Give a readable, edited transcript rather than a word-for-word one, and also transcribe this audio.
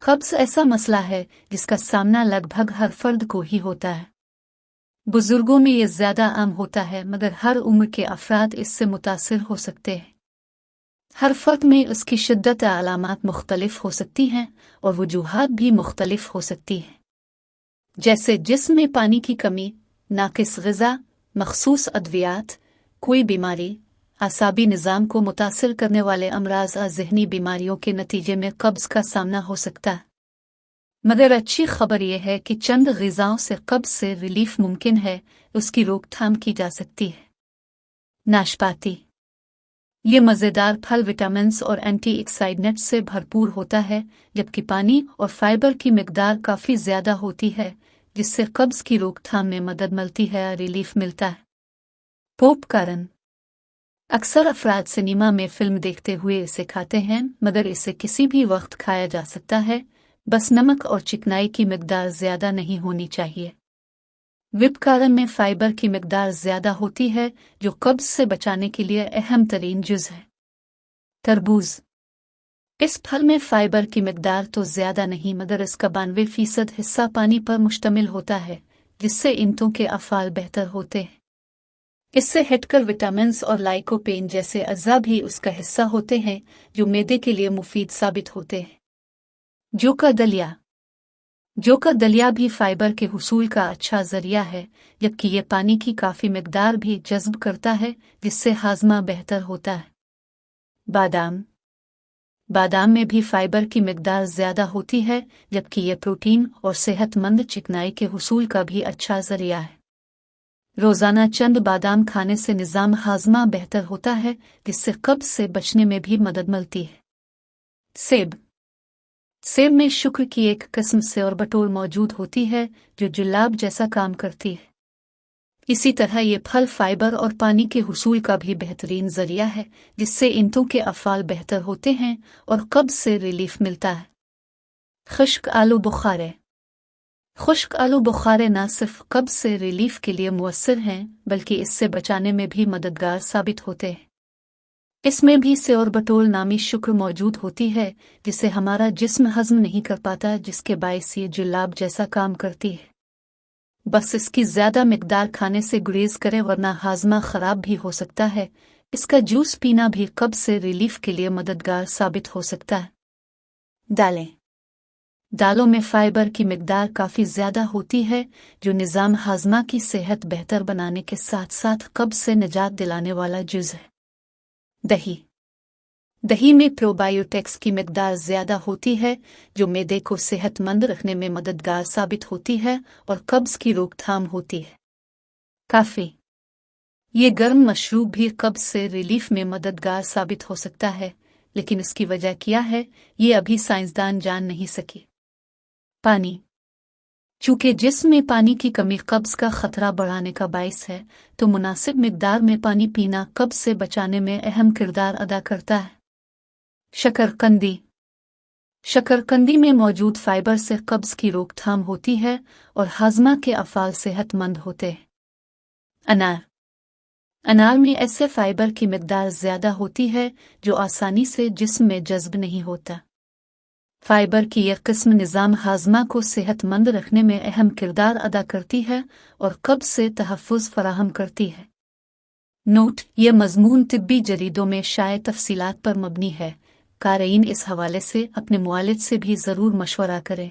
कब्ज़ ऐसा मसला है जिसका सामना लगभग हर फर्द को ही होता है। बुजुर्गों में ये ज़्यादा आम होता है, मगर हर उम्र के अफराद इससे मुतासिर हो सकते हैं। हर फर्द में उसकी शिद्दत अलामात मुख्तलिफ हो सकती हैं और वजूहात भी मुख्तलिफ हो सकती हैं, जैसे जिस्म में पानी की कमी, नाकिस ग़िज़ा, मखसूस अद्वियात, कोई बीमारी, आसाबी निज़ाम को मुतासिर करने वाले अमराज और ज़हनी बीमारियों के नतीजे में कब्ज़ का सामना हो सकता है। मगर अच्छी खबर यह है कि चंद ग़िज़ाओं से कब्ज़ से रिलीफ मुमकिन है, उसकी रोकथाम की जा सकती है। नाशपाती, ये मज़ेदार फल विटामिन्स और एंटीऑक्सीडेंट्स से भरपूर होता है, जबकि पानी और फाइबर की मिकदार काफ़ी ज़्यादा होती है, जिससे कब्ज़ की रोकथाम में मदद मिलती है और रिलीफ मिलता है। पॉपकॉर्न, अक्सर अफराद सिनेमा में फ़िल्म देखते हुए इसे खाते हैं, मगर इसे किसी भी वक्त खाया जा सकता है, बस नमक और चिकनाई की मिकदार ज़्यादा नहीं होनी चाहिए। पॉपकॉर्न में फ़ाइबर की मिकदार ज़्यादा होती है, जो कब्ज़ से बचाने के लिए अहम तरीन जुज़ है। तरबूज, इस फल में फ़ाइबर की मिकदार तो ज़्यादा नहीं, मगर इसका 92% हिस्सा पानी पर मुश्तमिल होता है, जिससे इंतों के अफ़ाल बेहतर होते हैं। इससे हटकर विटामिन्स और लाइकोपेन जैसे अज़ा भी उसका हिस्सा होते हैं, जो मैदे के लिए मुफीद साबित होते हैं। जौ का दलिया, जौ का दलिया भी फाइबर के हुसूल का अच्छा ज़रिया है, जबकि यह पानी की काफ़ी मिकदार भी जज़्ब करता है, जिससे हाज़मा बेहतर होता है। बादाम, बादाम में भी फाइबर की मिकदार ज़्यादा होती है, जबकि यह प्रोटीन और सेहतमंद चिकनाई के हुसूल का भी अच्छा ज़रिया है। रोज़ाना चंद बादाम खाने से निज़ाम हाज़मा बेहतर होता है, जिससे कब्ज़ से बचने में भी मदद मिलती है। सेब, सेब में शुक्र की एक किस्म सेओरबटोल मौजूद होती है, जो जुलाब जैसा काम करती है। इसी तरह ये फल फाइबर और पानी के हुसूल का भी बेहतरीन ज़रिया है, जिससे इंतों के अफ़ाल बेहतर होते हैं और कब्ज़ से रिलीफ मिलता है। खुश्क आलू बुखारे, खुश्क आलू बुखारे न सिर्फ कब्ज़ से रिलीफ के लिए मुअस्सर हैं, बल्कि इससे बचाने में भी मददगार साबित होते हैं। इसमें भी सेओरबटोल नामी शुक्र मौजूद होती है, जिसे हमारा जिस्म हज़म नहीं कर पाता, जिसके बायस ये जुलाब जैसा काम करती है। बस इसकी ज़्यादा मिकदार खाने से गुरेज करें, वरना हाज़मा ख़राब भी हो सकता है। इसका जूस पीना भी कब्ज़ से रिलीफ के लिए मददगार साबित हो सकता है। दालें, दालों में फ़ाइबर की मिकदार काफ़ी ज़्यादा होती है, जो निज़ाम हाज़मा की सेहत बेहतर बनाने के साथ साथ कब्ज़ से निजात दिलाने वाला जुज़ है। दही, दही में प्रोबायोटिक्स की मिकदार ज़्यादा होती है, जो मैदे को सेहतमंद रखने में मददगार साबित होती है और कब्ज़ की रोकथाम होती है। काफ़ी, ये गर्म मशरूब भी कब्ज़ से रिलीफ में मददगार साबित हो सकता है, लेकिन इसकी वजह क्या है, ये अभी साइंसदान जान नहीं सके। पानी, चूँकि जिस्म में पानी की कमी कब्ज़ का ख़तरा बढ़ाने का बायस है, तो मुनासिब मिकदार में पानी पीना कब्ज़ से बचाने में अहम किरदार अदा करता है। शकरकंदी, शकरकंदी में मौजूद फाइबर से कब्ज़ की रोकथाम होती है और हाज़मा के अफ़ाल सेहतमंद होते हैं। अनार, अनार में ऐसे फाइबर की मिकदार ज़्यादा होती है, जो आसानी से जिस्म में जज़्ब नहीं होता। फाइबर की यह किस्म निज़ाम हाज़मा को सेहतमंद रखने में अहम किरदार अदा करती है और कब्ज़ से तहफ़्फ़ुज़ फराहम करती है। नोट: यह मज़मून तिब्बी जरीदों में शाये तफ़सीलात पर मबनी है। क़ारीन इस हवाले से अपने मुआलिज से भी ज़रूर मशवरा करें।